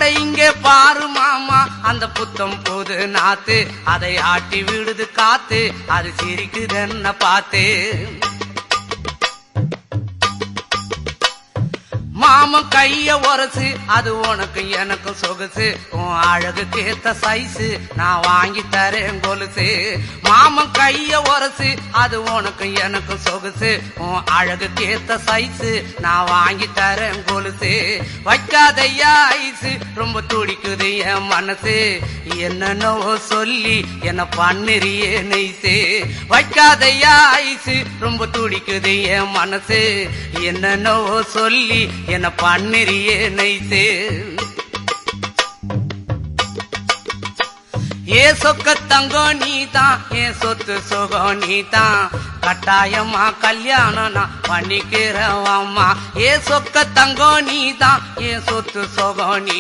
அட இங்கே பாரு மாமா அந்த புத்தம் போது நாத்து அதை ஆட்டி விடுது காத்து அது சிரிக்குதுன்ன பார்த்து மாமன் கைய உரசு அது உனக்கு எனக்கு சொகுசு உன் அழகுக்கு ஏத்த சைஸு நான் வாங்கி தரேன் கொலுசு மாமன் கைய உரசு அது உனக்கு எனக்கு சொகுசு உன் அழகுக்கு ஏத்த சைஸு நான் வாங்கி தரேன் கொலுசு வைக்காதையா ஐசு ரொம்ப துடிக்குது என் மனசு என்னன்னோ சொல்லி என்ன பண்ணுறியே நெய்சு வைக்காதையா ஐசு ரொம்ப துடிக்குது என் மனசு என்னன்னோ சொல்லி என்ன பண்ணுறியே நைசே ஏ சொக்க தங்கம் நீதான் ஏன் சொத்து சுகம் நீதான் கட்டாயமா கல்யாணம் நான் பண்ணிக்கிறவம்மா ஏ சொக்க தங்கம் நீதான் ஏன் சொத்து சுகம் நீ